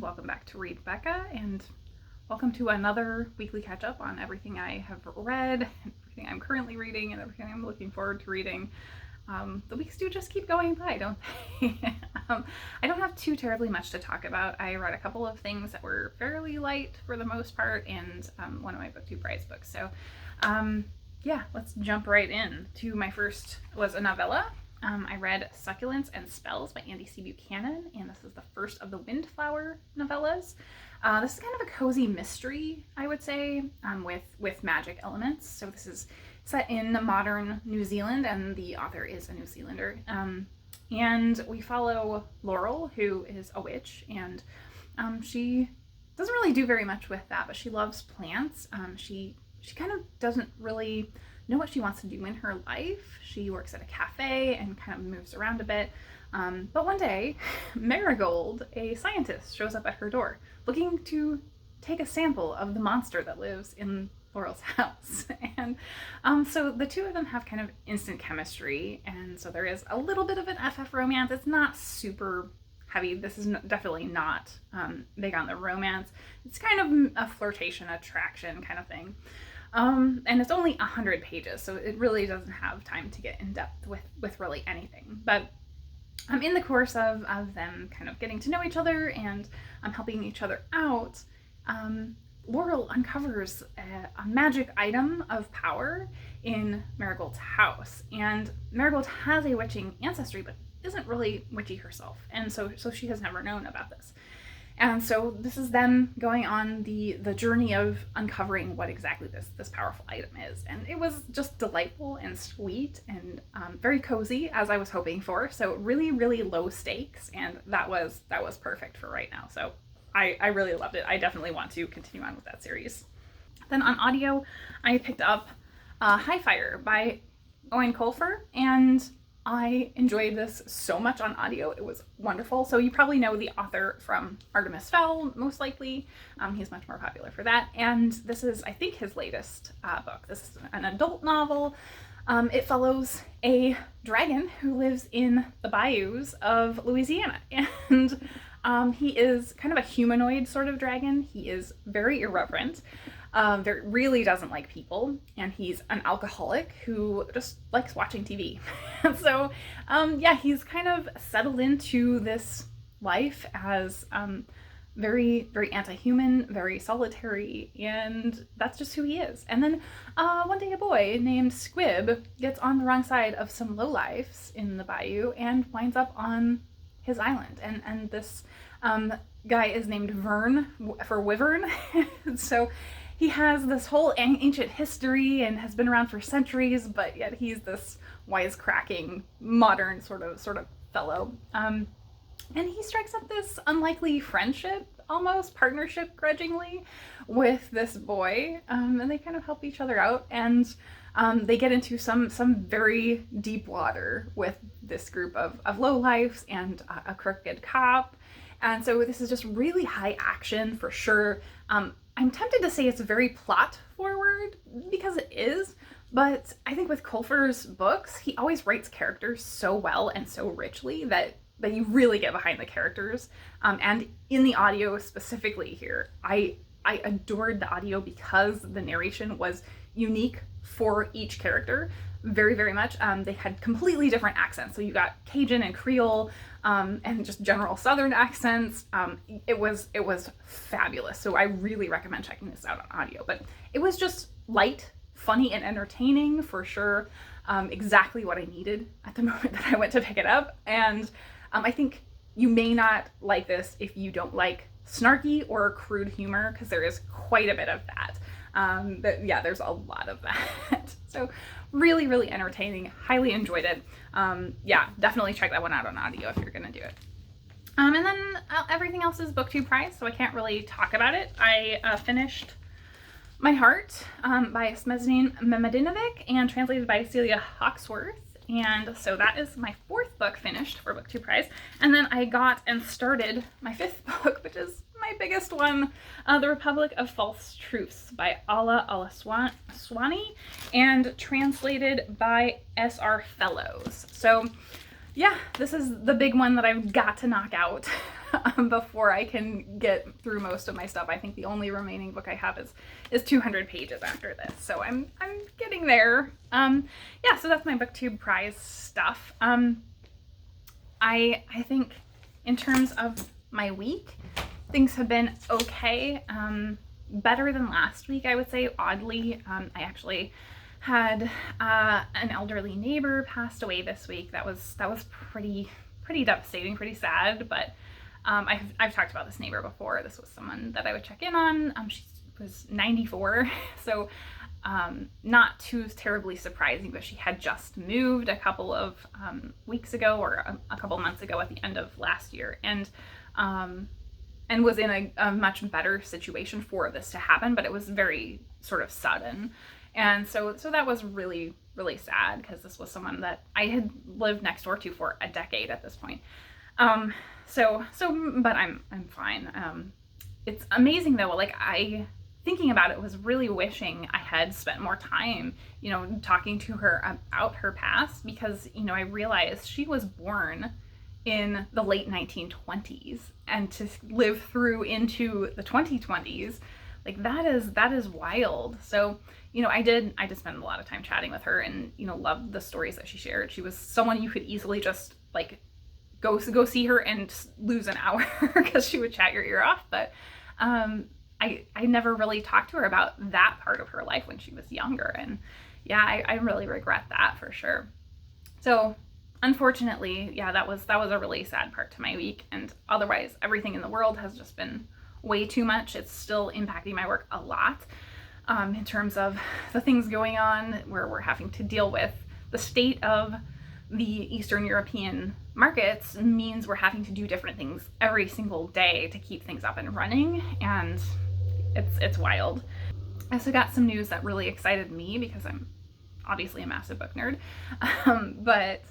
welcome back to Read Becca, and welcome to another weekly catch-up on everything I have read, everything I'm currently reading, and everything I'm looking forward to reading. The weeks do just keep going by, don't they? I don't have too terribly much to talk about. I read a couple of things that were fairly light for the most part, and one of my Booktube prize books. So yeah, let's jump right in. My first was a novella. I read Succulents and Spells by Andi Buchanan, and this is the first of the Windflower novellas. This is kind of a cozy mystery, I would say, with magic elements. So this is set in modern New Zealand, and the author is a New Zealander. And we follow Laurel, who is a witch, and she doesn't really do very much with that, but she loves plants. She kind of doesn't really know what she wants to do in her life. She works at a cafe and kind of moves around a bit. But one day, Marigold, a scientist, shows up at her door looking to take a sample of the monster that lives in Laurel's house. And so the two of them have kind of instant chemistry, and so there is a little bit of an FF romance. It's not super heavy. This is definitely not big on the romance. It's kind of a flirtation, attraction kind of thing. And it's only 100 pages, so it really doesn't have time to get in depth with really anything. But in the course of them kind of getting to know each other and helping each other out, Laurel uncovers a magic item of power in Marigold's house. And Marigold has a witching ancestry, but isn't really witchy herself. And so she has never known about this. And so this is them going on the journey of uncovering what exactly this powerful item is. And it was just delightful and sweet and very cozy, as I was hoping for. So really, really low stakes, and that was perfect for right now. So I really loved it. I definitely want to continue on with that series. Then on audio, I picked up Highfire by Eoin Colfer, and I enjoyed this so much on audio. It was wonderful. So you probably know the author from Artemis Fowl, most likely. He's much more popular for that. And this is, I think, his latest book. This is an adult novel. It follows a dragon who lives in the bayous of Louisiana. And he is kind of a humanoid sort of dragon. He is very irreverent. Really doesn't like people, and he's an alcoholic who just likes watching TV. So yeah, he's kind of settled into this life as very, very anti-human, very solitary, and that's just who he is. And then one day a boy named Squib gets on the wrong side of some lowlifes in the bayou and winds up on his island. And this guy is named Vern for Wyvern. So he has this whole ancient history and has been around for centuries, but yet he's this wisecracking, modern sort of fellow. And he strikes up this unlikely friendship, almost partnership grudgingly, with this boy, and they kind of help each other out, and they get into some very deep water with this group of lowlifes and a crooked cop. And so this is just really high action for sure. I'm tempted to say it's very plot forward, because it is, but I think with Colfer's books, he always writes characters so well and so richly that you really get behind the characters. And in the audio specifically here, I adored the audio because the narration was unique for each character very, very much. They had completely different accents. So you got Cajun and Creole, and just general Southern accents. It was fabulous. So I really recommend checking this out on audio. But it was just light, funny, and entertaining for sure. Exactly what I needed at the moment that I went to pick it up. And I think you may not like this if you don't like snarky or crude humor, because there is quite a bit of that. But yeah, there's a lot of that. So really, really entertaining. Highly enjoyed it. Yeah, definitely check that one out on audio if you're gonna do it. And then everything else is Booktube prize, so I can't really talk about it. I finished My Heart by Smeznin Mehmedinovic and translated by Celia Hawksworth. And so that is my fourth book finished for Booktube prize. And then I got and started my fifth book, which is my biggest one, The Republic of False Truths by Ala Alaswani and translated by S.R. Fellows. So yeah, this is the big one that I've got to knock out before I can get through most of my stuff. I think the only remaining book I have is 200 pages after this, so I'm getting there. Yeah, so that's my Booktube prize stuff. I think in terms of my week, things have been okay. Better than last week, I would say. Oddly, I actually had an elderly neighbor passed away this week. That was pretty devastating, pretty sad. But I've talked about this neighbor before. This was someone that I would check in on. She was 94, so not too terribly surprising. But she had just moved a couple of weeks ago, or a couple months ago, at the end of last year, and was in a much better situation for this to happen. But it was very sort of sudden. And so that was really, really sad, because this was someone that I had lived next door to for a decade at this point. But I'm fine. It's amazing though. Like, thinking about it, was really wishing I had spent more time, talking to her about her past, because, I realized she was born in the late 1920s, and to live through into the 2020s, like, that is wild. So, I did spend a lot of time chatting with her, and, loved the stories that she shared. She was someone you could easily just, like, go see her and lose an hour because she would chat your ear off. But I never really talked to her about that part of her life when she was younger. And yeah, I really regret that for sure. So unfortunately, yeah, that was a really sad part to my week. And otherwise, everything in the world has just been way too much. It's still impacting my work a lot. In terms of the things going on where we're having to deal with the state of the Eastern European markets, means we're having to do different things every single day to keep things up and running, and it's wild. I also got some news that really excited me, because I'm obviously a massive book nerd, but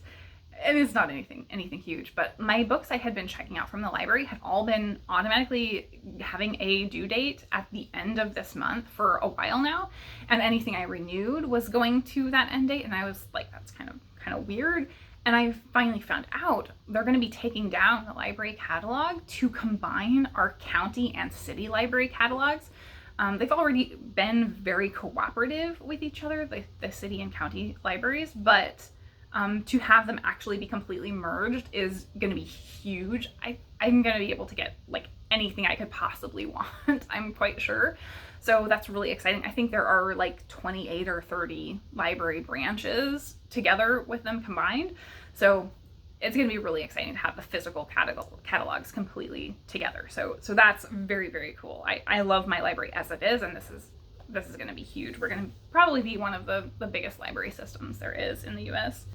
and it's not anything huge, but my books I had been checking out from the library had all been automatically having a due date at the end of this month for a while now, and anything I renewed was going to that end date, and I was like, that's kind of weird. And I finally found out they're going to be taking down the library catalog to combine our county and city library catalogs. They've already been very cooperative with each other, the city and county libraries, but to have them actually be completely merged is going to be huge. I'm going to be able to get like anything I could possibly want, I'm quite sure. So that's really exciting. I think there are like 28 or 30 library branches together with them combined. So it's going to be really exciting to have the physical catalogs completely together. So that's very, very cool. I love my library as it is, and this is going to be huge. We're going to probably be one of the biggest library systems there is in the US.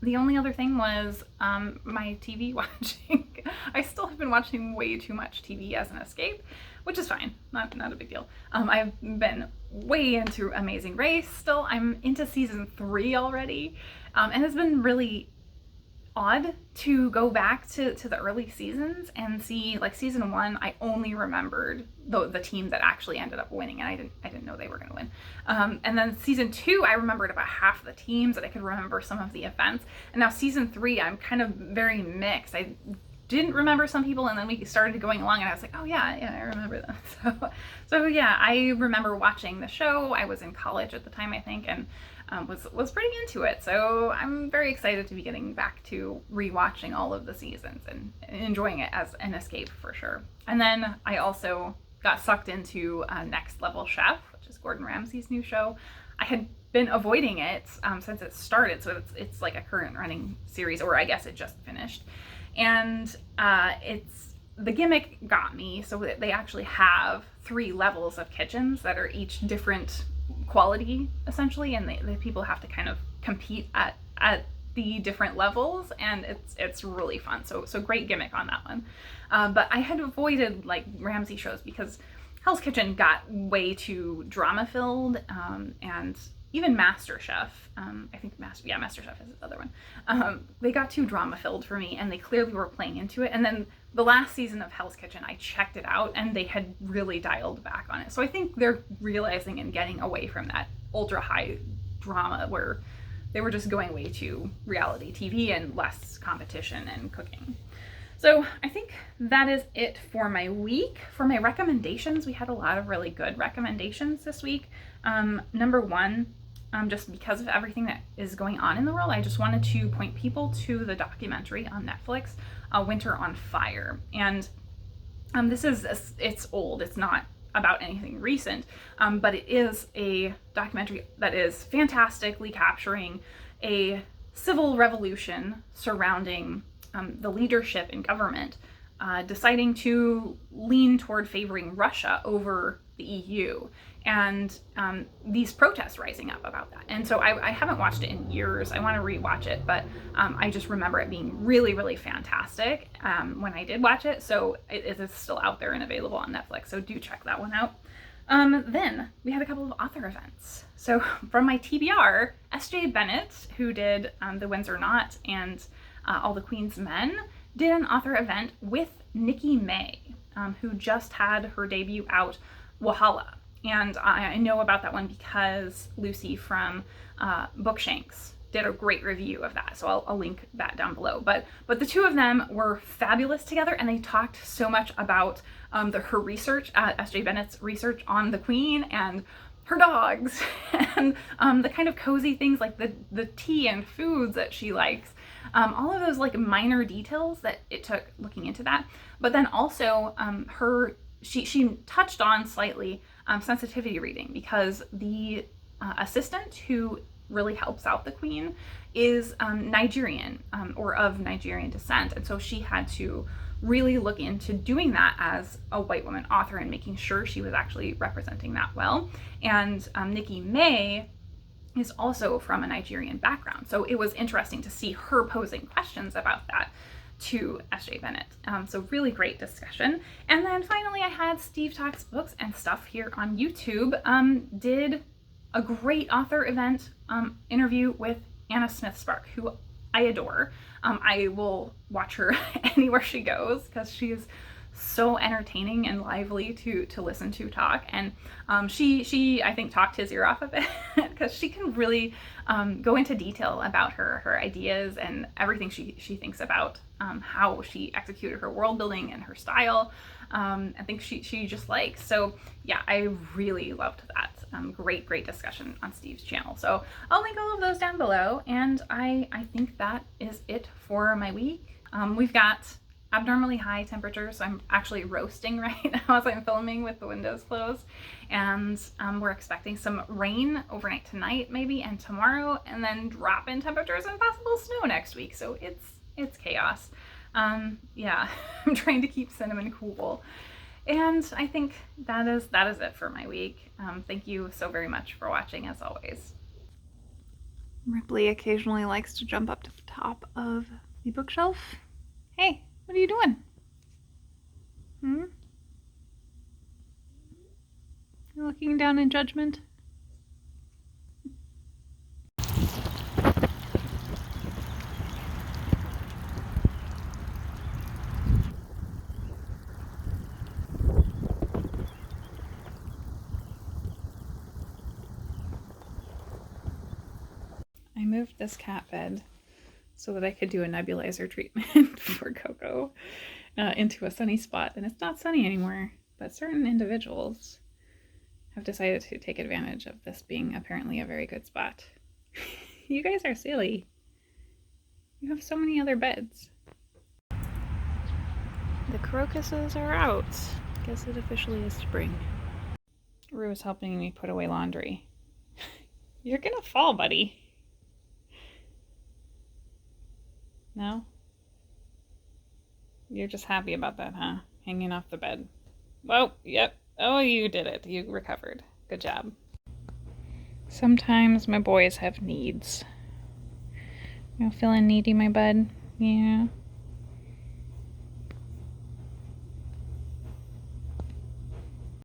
The only other thing was my TV watching. I still have been watching way too much TV as an escape, which is fine, not a big deal. I've been way into Amazing Race still. I'm into season 3 already, and it's been really odd to go back to the early seasons and see, like, season 1, I only remembered the team that actually ended up winning, and I didn't know they were going to win. And then season 2, I remembered about half the teams, and I could remember some of the events. And now season 3, I'm kind of very mixed. I didn't remember some people, and then we started going along, and I was like, oh yeah, I remember them. So yeah, I remember watching the show. I was in college at the time, I think, and was pretty into it. So I'm very excited to be getting back to rewatching all of the seasons and enjoying it as an escape for sure. And then I also got sucked into Next Level Chef, which is Gordon Ramsay's new show. I had been avoiding it since it started, so it's like a current running series, or I guess it just finished. And the gimmick got me. So they actually have 3 levels of kitchens that are each different quality, essentially, and the people have to kind of compete at the different levels, and it's really fun. So great gimmick on that one. But I had avoided like Ramsay shows because Hell's Kitchen got way too drama filled, and even MasterChef, I think MasterChef is the other one. They got too drama filled for me, and they clearly were playing into it. And then the last season of Hell's Kitchen, I checked it out, and they had really dialed back on it. So I think they're realizing and getting away from that ultra high drama where they were just going way to reality TV and less competition and cooking. So I think that is it for my week. For my recommendations, we had a lot of really good recommendations this week. Number one, just because of everything that is going on in the world, I just wanted to point people to the documentary on Netflix, Winter on Fire. And it's old. It's not about anything recent, but it is a documentary that is fantastically capturing a civil revolution surrounding the leadership in government deciding to lean toward favoring Russia over the EU, and these protests rising up about that. And so I haven't watched it in years. I want to rewatch it, but I just remember it being really, really fantastic when I did watch it. So it is still out there and available on Netflix. So do check that one out. Then we had a couple of author events. So from my TBR, S.J. Bennett, who did The Windsor Knot and All the Queen's Men, did an author event with Nikki May, who just had her debut out, Wahala. And I know about that one because Lucy from Bookshanks did a great review of that, so I'll link that down below. But the two of them were fabulous together, and they talked so much about her research, S.J. Bennett's research on the Queen and her dogs, and the kind of cozy things like the tea and foods that she likes. All of those like minor details that it took looking into that. But then also she touched on slightly sensitivity reading, because the assistant who really helps out the Queen is Nigerian or of Nigerian descent. And so she had to really look into doing that as a white woman author and making sure she was actually representing that well. And Nikki May is also from a Nigerian background. So it was interesting to see her posing questions about that to S.J. Bennett. So really great discussion. And then finally I had Steve Talks Books and Stuff here on YouTube. Did a great author event interview with Anna Smith Spark, who I adore. I will watch her anywhere she goes because she's so entertaining and lively to listen to talk. And she I think talked his ear off a bit because she can really go into detail about her ideas and everything she thinks about how she executed her world building and her style. I think she just likes. So yeah, I really loved that. Great discussion on Steve's channel. So I'll link all of those down below. And I think that is it for my week. We've got abnormally high temperatures. So I'm actually roasting right now as I'm filming with the windows closed. And we're expecting some rain overnight tonight maybe and tomorrow, and then drop in temperatures and possible snow next week. So it's chaos. Yeah, I'm trying to keep cinnamon cool. And I think that is it for my week. Thank you so very much for watching, as always. Ripley occasionally likes to jump up to the top of the bookshelf. Hey, what are you doing? You're looking down in judgment? I moved this cat bed so that I could do a nebulizer treatment for Coco into a sunny spot. And it's not sunny anymore, but certain individuals have decided to take advantage of this being apparently a very good spot. You guys are silly. You have so many other beds. The crocuses are out. Guess it officially is spring. Rue is helping me put away laundry. You're gonna fall, buddy. No? You're just happy about that, huh? Hanging off the bed. Well, yep. Oh, you did it. You recovered. Good job. Sometimes my boys have needs. You feeling needy, my bud? Yeah.